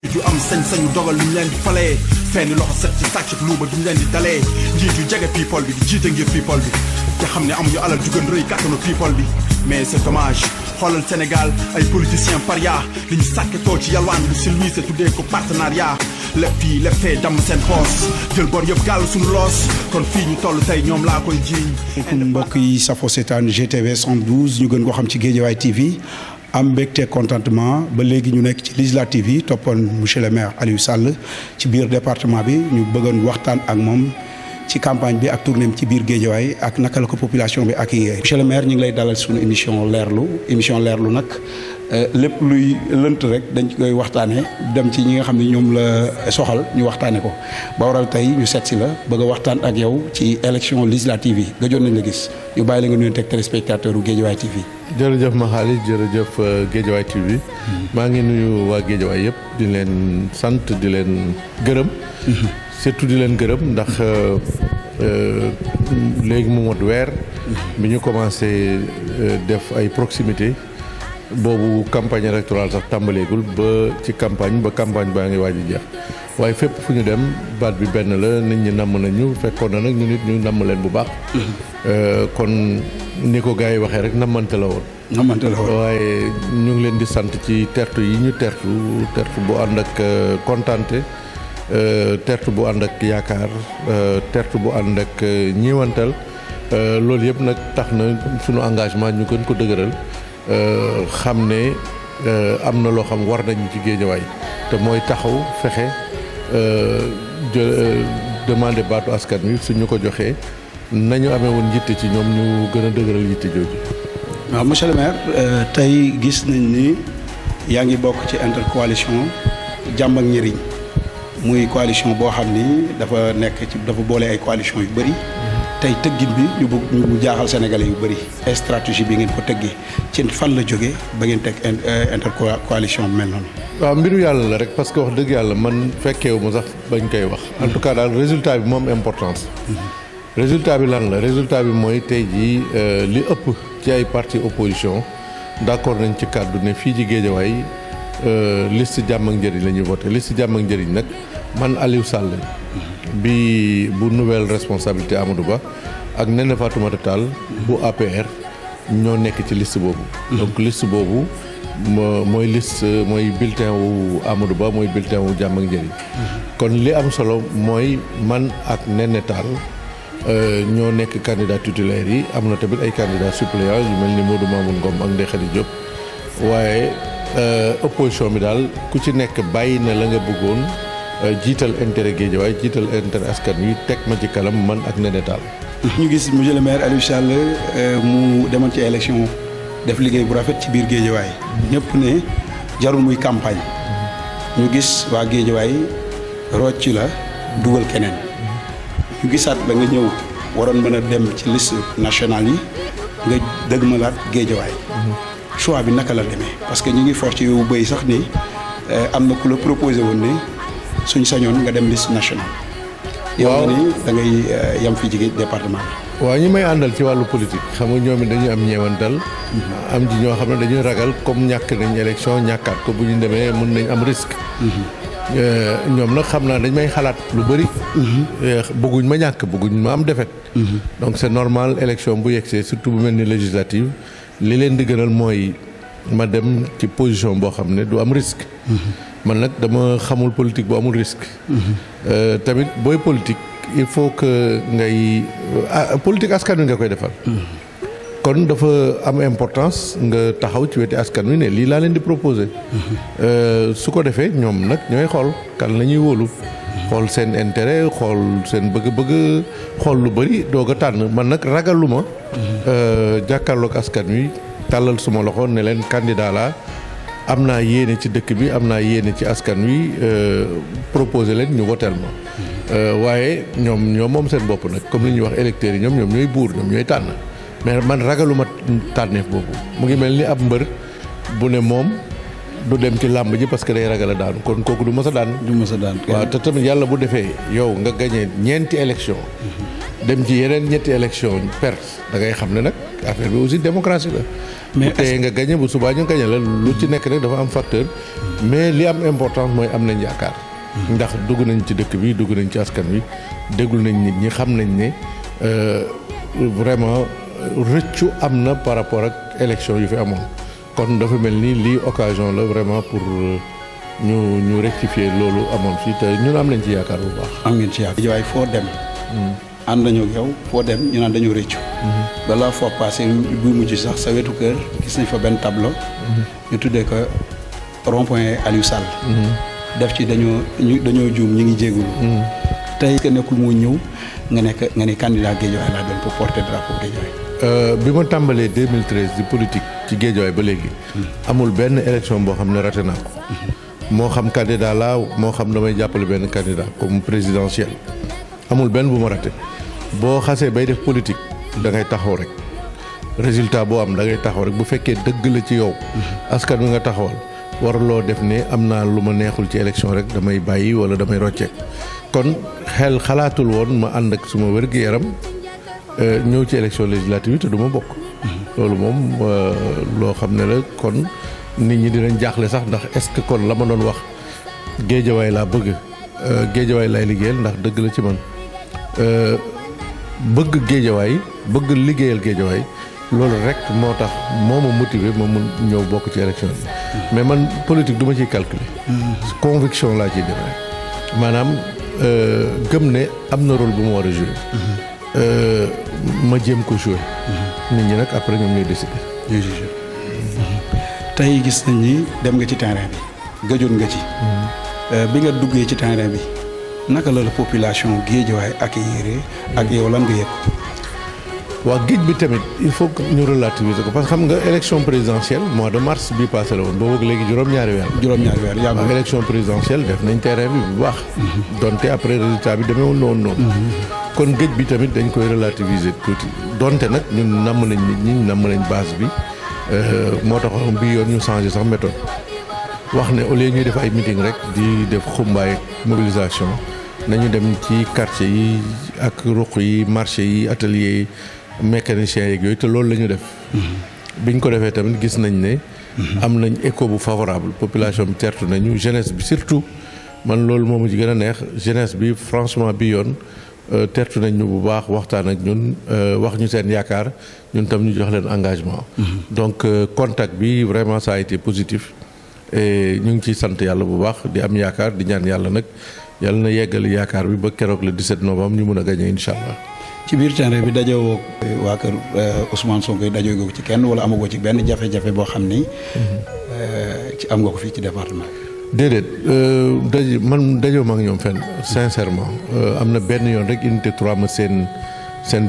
yu am sañ-sañu dogal lu ñu leen di falee fenn loxo set ci sàcc ak luuba duñu leen di dalee njiit yu jege people bi di jiite ngir people bi te xam ne amuñu alal ju gën rëy kàttanu people bi mais c'est dommage xoolal Sénégal ay politiciens paria li ñu sàkke koo ci yalwaan lu silmise tuddee ko partenariat lépp fii lépp fee damm seen poos jël bor yëpp gàll suñu loos kon fii ñu toll tey ñoom laa koy jiiñ. mbokk yi safo seetaan GTV 112 ñu gën ko xam ci Guédiawaye TV am mbégte contentement ba léegi ñu nekk ci législative yi toppoon monsieur le maire Aliou Sall ci biir département bi ñu bëggoon waxtaan ak moom ci campagne bi ak tournéem ci biir Guédiawaye ak naka la ko population bi ak yee. monsieur le maire ñu ngi lay dalal suñu émission leerlu nag lépp luy lënt rek dañ koy waxtaanee dem ci ñi nga xam ne ñoom la soxal ñu waxtaane ko ba waral tey ñu seet si la bëgg a waxtaan ak yow ci élection législative yi gëjoon nañ la gis ñu bàyyi la nga nuyoon teg téléspectateur u Guédiawaye TV. jërëjëf ma xaalis jërëjëf Guédiawaye TV maa ngi nuyu waa Guédiawaye yëpp di leen sant di leen gërëm surtout di leen gërëm ndax léegi mu mot weer bi ñu commencé def ay proximité boobu campagne électorale sax tàmbaleegul ba ci campagne baa ngi waaj a jeex waaye fépp fu ñu dem baat bi benn la nit ñi namm nañu fekkoon na nag ñu nit ñu namm leen bu baax kon ni ko gars yi waxee rek nammante la woon waaye ñu ngi leen di sant ci tertu yi ñu tertu bu ànd ak kontante tertu bu ànd ak yaakaar tertu bu ànd ak ñiiwantal loolu yëpp nag tax na sunu engagement ñu gën ko dëgëral xam ne am na loo xam war nañu ci Guédiawaye te mooy taxaw fexe demander baatu askan wi suñu ko joxee nañu amee woon yitte ci ñoom ñu gën a dëgëral yitte jooju. waaw monsieur le maire tey gis nañ ni yaa ngi bokk ci intercoalition jàmm ak njëriñ muy coalition boo xam ni dafa boole ay coalition yu bëri. tey tëggin bi ñu jaaxal sénégalais yu bëri stratégie bi ngeen ko tëggee ci fan la jógee ba ngeen teg intercoalition bi mel noonu. waaw mbiru yàlla la rek parce que wax dëgg yàlla man fekkeewu ma sax bañ koy wax. en tout cas daal résultat bi moom importance. résultat bi lan la résultat bi mooy tey jii li ëpp ci ay parti opposition d'accord nañ ci kàddu ne fii ci Guédiawaye liste jàmm ak njëriñ la ñuy voté liste jàmm ak njëriñ nag man Aliou Sall. bi bu nouvelle responsabilité Amadou Ba ak Néné Fatoumata Tall bu APR ñoo nekk ci liste boobu. donc liste boobu mooy liste mooy bulletin wu Amadou Ba mooy bulletin wu jàmm ak njëriñ. kon li am solo mooy man ak Néné Tall ñoo nekk candidat titulaire yi am na tamit ay candidats suppléants yu mel ni Modou Mamoun Ngom ak Ndeye Khady Diop waaye opposition bi daal ku ci nekk bàyyi na la nga bëggoon. jiital intérêt Guédiawaye jiital intérêt askan wi teg ma ci kanam man ak Néné Tall. ñu gis monsieur le maire Aliou Sall mu demoon ci élection def liggéey bu rafet ci biir Guédiawaye ñëpp ne jarul muy campagne ñu gis waa Guédiawaye rocc la dugal keneen ñu gisaat ba nga ñëw waroon mën a dem ci liste nationale yi nga dëgmalaat Guédiawaye choix bi naka la demee parce que ñu ngi force ci yow bëy sax ni am na ku la proposé woon ne suñ sañoon nga dem liste nationale. yow ni da ngay yam fii ci département bi. waaw ñi may àndal ci wàllu politique xam nga ñoom it dañuy am ñeewantal. am ci ñoo xam ne dañuy ragal comme ñàkk nañ élection ñàkkaat ko bu ñu demee mën nañ am risque. ñoom nag xam naa dañ may xalaat lu bëri. bëgguñ ma ñàkk bëgguñ ma am défaite. donc c'est normal élection bu yegsee surtout bu mel ni législative li leen di gënal mooy ma dem ci position boo xam ne du am risque. man nag dama xamul politique bu amul risque. tamit booy politique il faut que ngay politique askan wi nga koy defal. kon dafa am importance nga taxaw ci weti askan wi ne lii laa leen di proposer. su ko defee ñoom nag ñooy xool kan la ñuy wóolu. xool seen intérêt xool seen bëgg-bëgg xool lu bëri doog a tànn man nag ragaluma. jàkkaarloog askan wi tàllal suma loxo ne leen candidat laa. am naa yéene ci dëkk bi am naa yéene ci askan wi proposé leen ñu woteel ma waaye ñoom moom seen bopp nag comme li ñuy wax électeurs yi ñoom ñooy buur ñoom ñooy tànn mais man ragaluma tànneef boobu mu ngi mel ni ab mbër bu ne moom du dem ci làmb ji parce que day ragal a daanu kon kooku du mës a daan. du mës a daan waaw te tamit yàlla bu defee yow nga gagné ñeenti élection dem ci yeneen ñetti élection perte da ngay xam ne nag affaire bi aussi démocratie la. mais bu teyee nga gagné bu subaa ñu gagné la lu ci nekk rek dafa am facteur. mais li am importance mooy am nañ yaakaar. ndax dugg nañ ci dëkk bi dugg nañ ci askan wi déglu nañ nit ñi xam nañ ne vraiment rëccu am na par rapport ak élection yu fi amoon. kon dafa mel ni lii occasion la vraiment pour ñu rectifier loolu amoon fii te ñun am nañ ci yaakaar bu baax. am ngeen ci yaakaar. waaye foo dem. ànd nañu ak yow foo dem ñu naan dañoo rëccu. balaa foo passé bu mujj sax sa wetu kër gis nañ fa benn tableau. ñu tuddee ko rond-point Aliou Sall. def ci dañoo juum ñu ngi jéegulu. tey que nekkul moo ñëw nga ne candidat Guédiawaye laa doon pour porter drapeau Guédiawaye. bi ma tàmbalee 2013 di politique ci Guédiawaye ba léegi. amul benn élection boo xam ne raté naa ko. moo xam candidat laa moo xam damay jàppale benn candidat comme présidentiel. amul benn bu ma raté boo xasee bay def politique da ngay taxaw rek résultat boo am da ngay taxaw rek bu fekkee dëgg la ci yow. askan wi nga taxawal waruloo def ne am naa lu ma neexul ci élection rek damay bàyyi wala damay rocceek kon xel xalaatul woon ma ànd ak suma wér-gu-yaram ñëw ci élection législative te du ma bokk. loolu moom loo xam ne la kon nit ñi dinañ jaaxle sax ndax est-ce que kon la ma doon wax Guédiawaye laa bëgg Guédiawaye laay liggéeyal ndax dëgg la ci man bëgg Guédiawaye bëgg liggéeyal Guédiawaye loolu rek moo tax moo ma motivé ma mun ñëw bokk ci élection bi mais man politique du ma ciy calculer. conviction laa ciy demee maanaam gëm ne am na rôle bu ma war a jouer. ma jéem ko jouer. nit ñi nag après ñoom ñooy décider. tey gis nañ ni dem nga ci terrain bi gëjoon nga ci. bi nga duggee ci terrain bi naka la population Guédiawaye accueillir ak yow lan nga yëg. waaw géej bi tamit il faut que ñu relativiser ko parce que xam nga élection présidentielle mois de mars bii passé la woon boobu léegi juróom-ñaari weer yàggul élection présidentielle def nañ terrain bi bu baax. donte après résultat bi demeewul noonu. kon géej bi tamit dañ koy relativiser tuuti donte nag ñun namm nañ nit ñi namm nañ base bi moo tax bii yoon ñu changé sax méthode wax ne au lieu ñuy def ay meeting rek di def xumbaay mobilisation nañu dem ci quartier yi ak ruq yi marché yi atelier yi mécaniciens yeeg yooyu te loolu la ñu def. biñ ko defee tamit gis nañ ne. am nañ écho bu favorable population bi tertu nañu jeunesse bi surtout man loolu moomu ci gën a neex jeunesse bi franchement bi yoon tertu nañ ñu bu baax waxtaan ak ñun wax ñu seen yaakaar ñun tam ñu jox leen engagement. donc contact bi vraiment ça a été positif et ñu ngi ciy sant yàlla bu baax di am yaakaar di ñaan yàlla nag yàlla na yeggal yaakaar bi ba keroog le 17 novembre ñu mun a gagné incha allah. ci biir terrain bi dajewoo waa kër Ousmane Sonko yi dajoo ko ci kenn wala amagoo ci benn jafe-jafe boo xam ni ci am nga ko fii ci département bi. déedéet man dajoo ma ak ñoom fenn sincèrement am na benn yoon rek unité 3 ma seen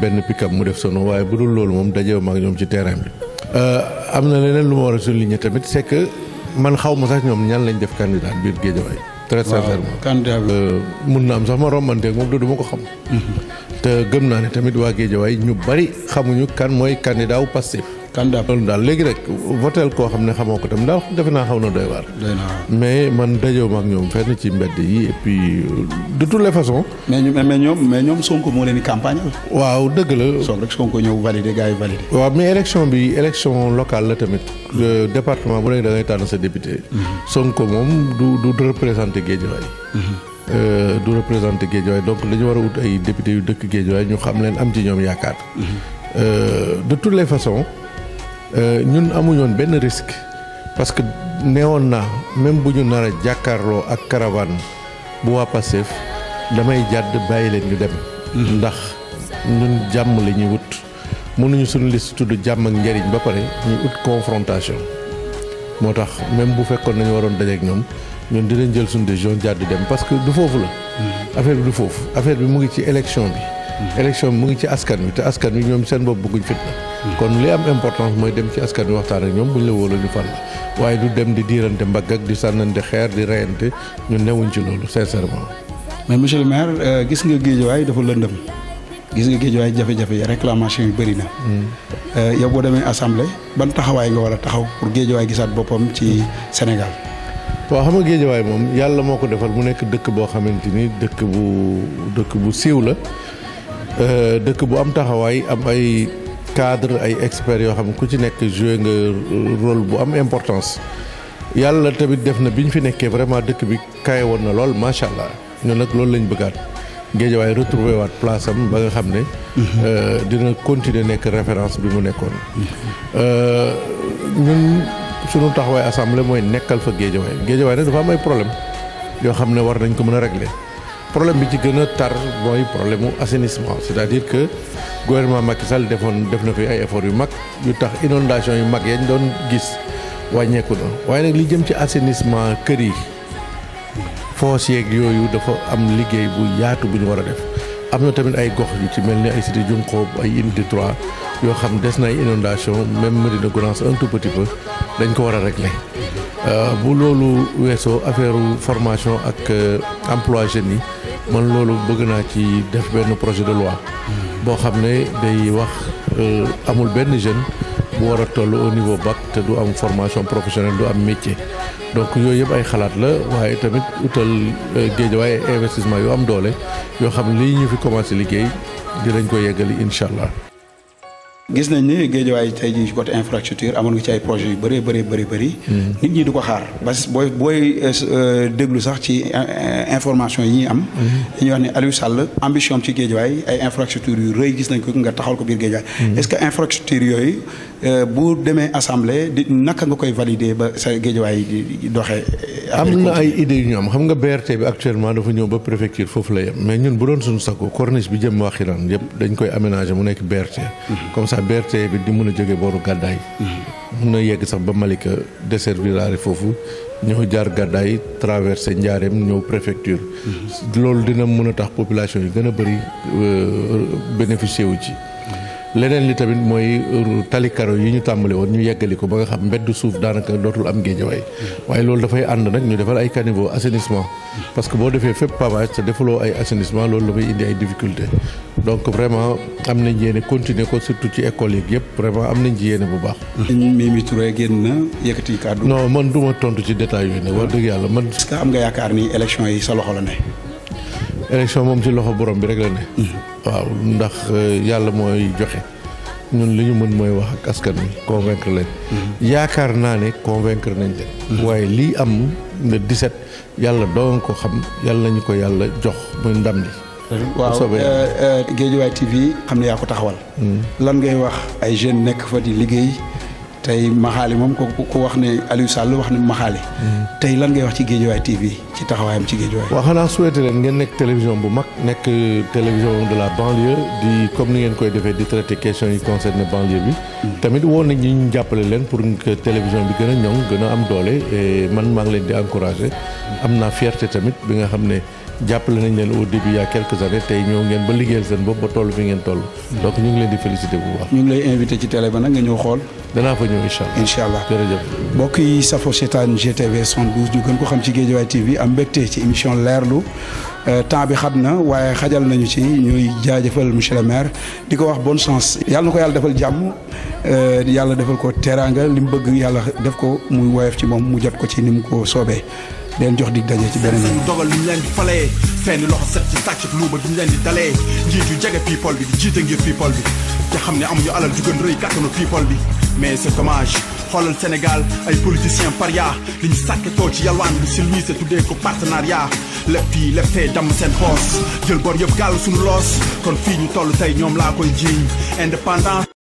benn pick-up mu def sono waaye bu dul loolu moom dajoo ma ak ñoom ci terrain bi. am na leneen lu ma war a souligner tamit c'est que man xaw ma sax ñoom ñan lañ def candidat biir Guédiawaye. très sincèrement candidat bi mun na am sax ma rombanteeg moom du ma ko xam. te gëm naa ne tamit waa Guédiawaye ñu bari xamuñu kan mooy candidat wu Pastef. candidat loolu daal léegi rek votel koo xam ne xamoo ko tam daal defe naa xaw na doy waar. mais man dajoo ma ak ñoom fenn ci mbedd yi et puis de toutes les façons. mais ñoom Sonko moo leen di campagne. waaw dëgg la. soog rek Sonko ñëw validé gars yi validé. waaw mais élection locale la tamit département bu nekk da ngay tànn sa député. Sonko moom du représenté Guédiawaye. du représenté Guédiawaye donc dañu war a wut ay député yu dëkk Guédiawaye ñu xam leen am ci ñoom yaakaar. de toutes les façons ñun amuñoon benn risque parce que neewoon naa même bu ñu nar a jàkkaarloo ak caravane bu waa Pastef damay jàdd bàyyi leen ñu dem. ndax ñun jàmm la ñuy wut mënuñu suñu liste tudd jàmm ak njëriñ ba pare ñu ut confrontation moo tax même bu fekkoon nañu waroon dajeek ñoom. ñun dinañ jël suñu décision jàdd dem parce que du foofu la. affaire bi du foofu affaire bi mu ngi ci élection bi. élection bi mu ngi ci askan wi te askan wi ñoom seen bopp bëgguñ fitna. kon li am importance mooy dem ci askan wi waxtaan ak ñoom buñ la wóoloo ñu fal la waaye du dem di diirante mbagg ak di sànnante xeer di reyante ñun newuñ ci loolu sincèrement. mais monsieur le maire gis nga Guédiawaye dafa lëndëm gis nga Guédiawaye jafe-jafe yi réclamation yu bëri na. yow boo demee assemblée ban taxawaay nga war a taxaw pour Guédiawaye gisaat boppam ci Sénégal. waaw xam nga Guédiawaye moom yàlla moo ko defal mu nekk dëkk boo xamante ni dëkk bu siiw la dëkk bu am taxawaay am ay cadre ay experts yoo xam ku ci nekk joué nga rôle bu am importance. yàlla tamit def na bi ñu fi nekkee vraiment dëkk bi kaye woon na lool macha allah ñun nag loolu lañ bëggaat Guédiawaye retrouvé waat place am ba nga xam ne. dina continuer nekk référence bi mu nekkoon. ñun sunu taxawaay assemblée mooy nekkal fa Guédiawaye nag dafa am ay problème yoo xam ne war nañ ko mën a régler problème bi ci gën a tar mooy problème mu assainissement c'est-à-dire que gouvernement Macky Sall def na fi ay efforts yu mag yu tax inondation yu mag yañ doon gis. wàññeeku na waaye nag li jëm ci assainissement kër yi foos yeeg yooyu dafa am liggéey bu yaatu bu ñu war a def am na tamit ay gox yu ci mel ni ay cité Junqoob ay unité 3 yoo xam des na ay inondation même Médina Gounass un tout petit peu dañ ko war a régler bu loolu weesoo affaire formation ak emploi jeunes yi man loolu bëgg naa ci def benn projet de loi boo xam ne day wax amul benn jeune bu war a toll au niveau bac te du am formation professionnelle du am métier donc yooyu yëpp ay xalaat la waaye tamit utal Guédiawaye investissement yu am doole yoo xam lii ñu fi commencé liggéey dinañ ko yeggali incha allah. gis nañ ni Guédiawaye tey jii ci côté infrastructure amoon nga ci ay projets yu bëri. nit ñi du ko xaar parce que booy déglu sax ci information yi ñuy am. dañuy wax ne Aliou Sall ambition ci Guédiawaye ay infrastructure yu rëy gis nañ ko nga taxawal ko biir Guédiawaye. est-ce que infrastructure yooyu bu demee assemblée di naka nga koy valider ba sa Guédiawaye di doxee. am na ay idées yu ñu am xam nga BRT bi actuellement dafa ñëw ba préfecture foofu la yem mais ñun bu doon suñu sago corniche bi jëm Waxirane yëpp dañ koy aménager mu nekk BRT. comme ça BRT bi di mën a jóge booru gàddaay mun na yegg sax ba Malika desservir foofu ñëw jaar gàddaay traversé Njaareem ñëw préfecture loolu dina mën a tax population yi gën a bëri bénéficier wu ci leneen li tamit mooy tali karo yi ñu tàmbale woon ñu yeggali ko ba nga xam mbedd suuf daanaka dootul am Guédiawaye waaye loolu dafay ànd nag ñu defal ay caniveau assainissement parce que boo defee fépp pavage te defaloo ay assainissement loolu dafay indi ay difficultés donc vraiment am nañ yéene continuer ko surtout ci école yeeg yëpp vraiment am nañ ci yéene bu baax. Mimi Touré génn na yëkkati kàddu. non man du ma tontu ci détails yooyu nag wax dëgg yàlla man. est-ce que am nga yaakaar ni élection yi sa loxo la ne. élection moom ci loxo borom bi rek la ne. waaw ndax yàlla mooy joxe ñun li ñu mën mooy wax ak askan wi convaincre leen. yaakaar naa ne convaincre nañ leen. waaye lii am le 17 yàlla doon ko xam yàlla nañu ko yàlla jox muy ndam li. waaw Guédiawaye TV xam ne yaa ko taxawal. lan ngay wax ay jeunes nekk fa di liggéey tey Maxaali moom ku wax ne Aliou Sall wax ne Maxaali. tey lan ngay wax ci Guédiawaye TV ci taxawaayam ci Guédiawaye. waaw xanaa souhaité leen ngeen nekk télévision bu mag nekk télévision de la banlieue di comme ni ngeen koy defee di traiter questions yi concerne banlieue bi. tamit woon nañ ñi ñu jàppale leen pour que télévision bi gën a ñoŋ gën a am doole et man maa ngi leen di encourager. am naa fierté tamit bi nga xam ne. jàppale nañ leen au début il y a quelques années tey ñëw ngeen ba liggéeyal seen bopp ba toll fi ngeen toll. donc ñu ngi leen di féliciter bu baax. ñu ngi lay invité ci télé ba nag nga ñëw xool. danaa fa ñëw incha allah. incha allah jërëjëf. mbokk yi safo seetaan GTV 112 ñu gën ko xam ci Guédiawaye TV am mbégte ci émission leerlu temps bi xat na waaye xajal nañu ci ñuy jaajëfal monsieur le maire di ko wax bonne chance. yàlla na ko yàlla defal jàmm yàlla defal ko teraanga li mu bëgg yàlla def ko muy woyof ci moom mu jot ko ci ni mu ko soobee. leen jox dig daje ci beneen seen dogal lu ñu leen di falee seeni loxo set ci sàcc ak luuba duñu leen di dalee njiit yu jege people bi di jiite ngir people bi te xam ne amuñu alal ju gën rëy kàttanu people bi mais c'est dommage xoolal Sénégal ay politiciens paria li ñu sàkke koo ci yalwaan bi silmise tuddee ko partenariat lépp fii lépp fee damm seen poos jël bor yëpp gàll suñu loos kon fii ñu toll tey ñoom laa koy jiiñ indépendance